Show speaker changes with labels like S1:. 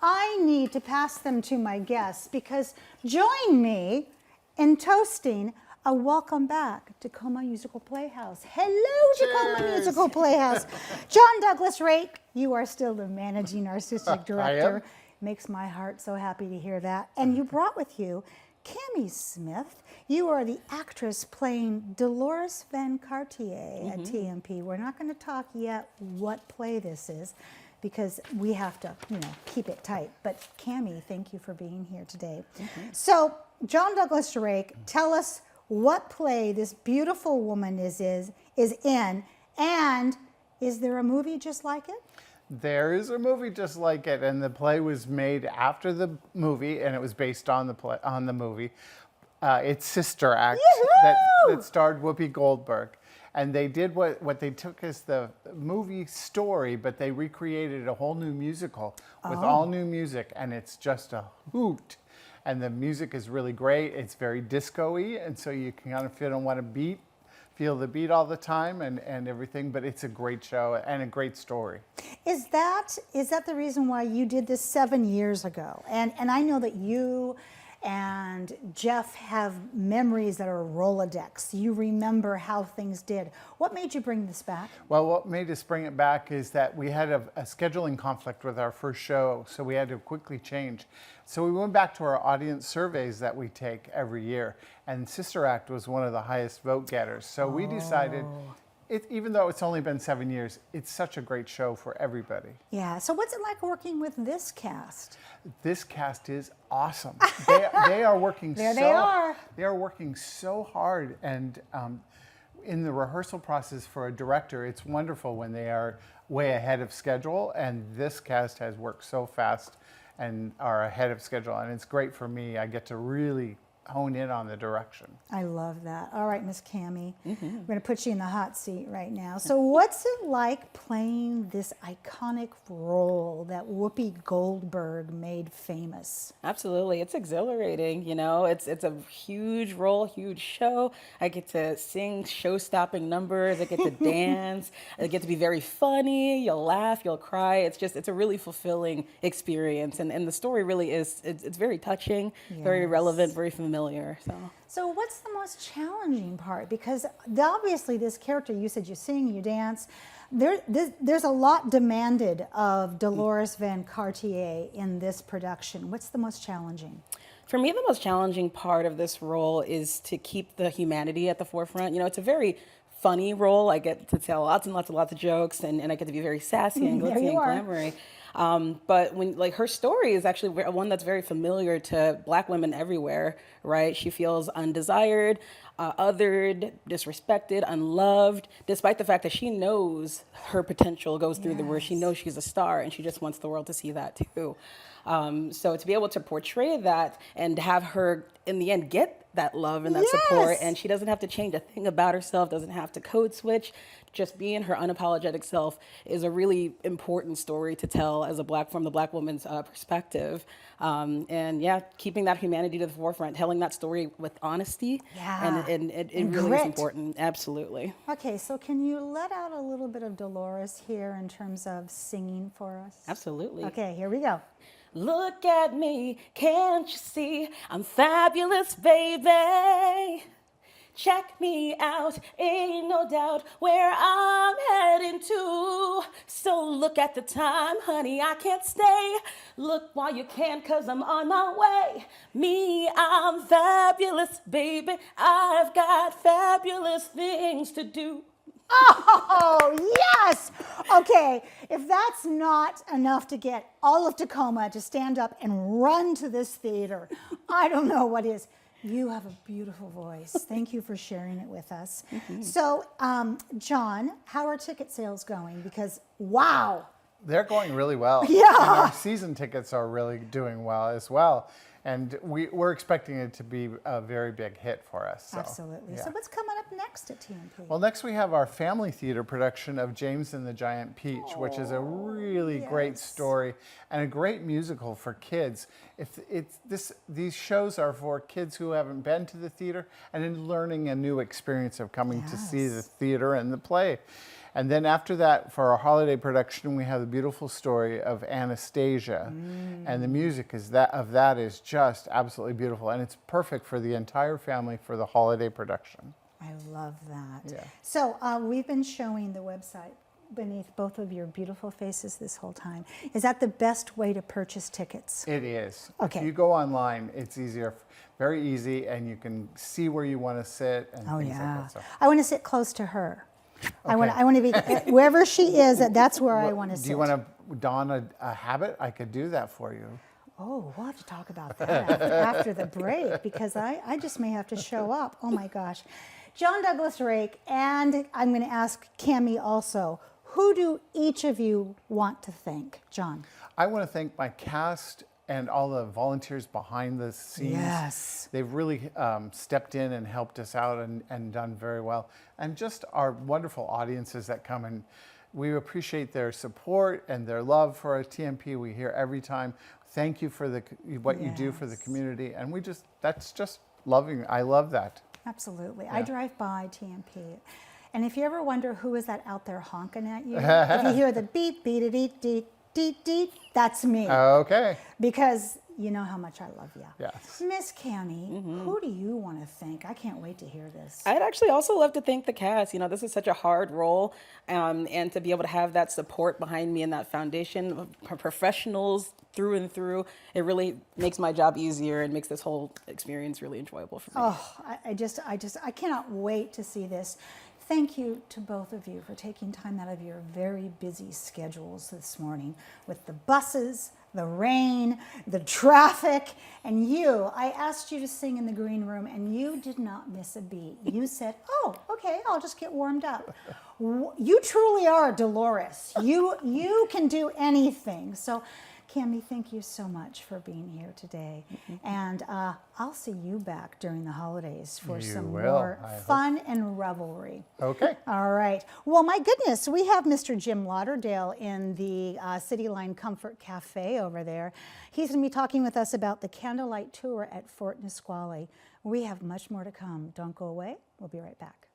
S1: I need to pass them to my guests because join me in toasting a welcome back to Tacoma Musical Playhouse. Hello, Tacoma Musical Playhouse. John Douglas Rake, you are still the managing artistic director. Makes my heart so happy to hear that. And you brought with you Cami Smith. You are the actress playing Dolores Van Cartier at TMP. We're not going to talk yet what play this is because we have to, keep it tight. But Cami, thank you for being here today. So, John Douglas Rake, tell us what play this beautiful woman is in, and is there a movie just like it?
S2: There is a movie just like it, and the play was made after the movie, and it was based on the movie. It's Sister Act that starred Whoopi Goldberg, and they did what they took as the movie story, but they recreated a whole new musical with all new music, and it's just a hoot. And the music is really great. It's very disco-y, and so you can kind of feel the beat all the time and everything, but it's a great show and a great story.
S1: Is that the reason why you did this 7 years ago? And I know that you and Jeff have memories that are Rolodex. You remember how things did. What made you bring this back?
S2: Well, what made us bring it back is that we had a scheduling conflict with our first show, so we had to quickly change. So we went back to our audience surveys that we take every year, and Sister Act was one of the highest vote getters. So we decided, even though it's only been 7 years, it's such a great show for everybody.
S1: Yeah, so what's it like working with this cast?
S2: This cast is awesome. They are working They are working so hard, and in the rehearsal process for a director, it's wonderful when they are way ahead of schedule, and this cast has worked so fast and are ahead of schedule, and it's great for me. I get to really hone in on the direction.
S1: I love that. All right, Miss Cami, we're going to put you in the hot seat right now. So what's it like playing this iconic role that Whoopi Goldberg made famous?
S3: Absolutely. It's exhilarating, It's a huge role, huge show. I get to sing show-stopping numbers. I get to dance. I get to be very funny. You'll laugh, you'll cry. It's a really fulfilling experience. And the story really is, it's very touching, very relevant, very familiar. So
S1: what's the most challenging part? Because obviously this character, you said you sing, you dance. There's a lot demanded of Dolores Van Cartier in this production. What's the most challenging?
S3: For me, the most challenging part of this role is to keep the humanity at the forefront. It's a very funny role. I get to tell lots and lots of jokes, and I get to be very sassy and glitzy and glamoury. But when her story is actually one that's very familiar to Black women everywhere, right? She feels undesired, othered, disrespected, unloved, despite the fact that she knows her potential goes through the roof. She knows she's a star, and she just wants the world to see that too. So to be able to portray that and have her, in the end, get that love and that support, and she doesn't have to change a thing about herself, doesn't have to code switch, just being her unapologetic self is a really important story to tell from the Black woman's perspective. And keeping that humanity to the forefront, telling that story with honesty, and it really is important. Absolutely.
S1: Okay, so can you let out a little bit of Dolores here in terms of singing for us?
S3: Absolutely.
S1: Okay, here we go.
S3: Look at me, can't you see? I'm fabulous, baby. Check me out, ain't no doubt where I'm heading to. So look at the time, honey, I can't stay. Look while you can, 'cause I'm on my way. Me, I'm fabulous, baby. I've got fabulous things to do.
S1: Oh, yes! Okay, if that's not enough to get all of Tacoma to stand up and run to this theater, I don't know what is. You have a beautiful voice. Thank you for sharing it with us. So, John, how are ticket sales going? Because, wow.
S2: They're going really well.
S1: Yeah.
S2: And our season tickets are really doing well as well. And we're expecting it to be a very big hit for us. So,
S1: absolutely. Yeah. So what's coming up next at TMP?
S2: Well, next we have our family theater production of James and the Giant Peach, which is a really great story and a great musical for kids. These shows are for kids who haven't been to the theater and in learning a new experience of coming to see the theater and the play. And then after that, for our holiday production, we have the beautiful story of Anastasia. And the music of that is just absolutely beautiful. And it's perfect for the entire family for the holiday production.
S1: I love that.
S2: Yeah.
S1: So we've been showing the website beneath both of your beautiful faces this whole time. Is that the best way to purchase tickets?
S2: It is.
S1: Okay.
S2: If you go online, it's easier, very easy, and you can see where you want to sit and things like that. So.
S1: I want to sit close to her.
S2: Okay.
S1: I want to be wherever she is. That's where I want to sit.
S2: Do you want to don a habit? I could do that for you.
S1: Oh, we'll have to talk about that after the break, because I just may have to show up. Oh my gosh. John Douglas Rake, and I'm going to ask Cammie also, who do each of you want to thank? John.
S2: I want to thank my cast and all the volunteers behind the scenes.
S1: Yes.
S2: They've really stepped in and helped us out and done very well. And just our wonderful audiences that come, and we appreciate their support and their love for our TMP. We hear every time, thank you for what you do for the community. And that's just loving. I love that.
S1: Absolutely.
S2: Yeah.
S1: I drive by TMP. And if you ever wonder who is that out there honking at you, if you hear the beep, beep, deet, deet, deet, deet, that's me.
S2: Okay.
S1: Because you know how much I love you.
S2: Yes.
S1: Miss Cammie, who do you want to thank? I can't wait to hear this.
S3: I'd actually also love to thank the cast. You know, this is such a hard role, and to be able to have that support behind me and that foundation of professionals through and through, it really makes my job easier and makes this whole experience really enjoyable for me.
S1: Oh, I cannot wait to see this. Thank you to both of you for taking time out of your very busy schedules this morning with the buses, the rain, the traffic, and you. I asked you to sing in the green room, and you did not miss a beat. You said, oh, okay, I'll just get warmed up. You truly are Dolores. You can do anything. So, Cammie, thank you so much for being here today. And I'll see you back during the holidays for some more fun and revelry.
S2: Okay.
S1: All right. Well, my goodness, we have Mr. Jim Lauderdale in the Cityline Comfort Cafe over there. He's going to be talking with us about the candlelight tour at Fort Nisqually. We have much more to come. Don't go away. We'll be right back.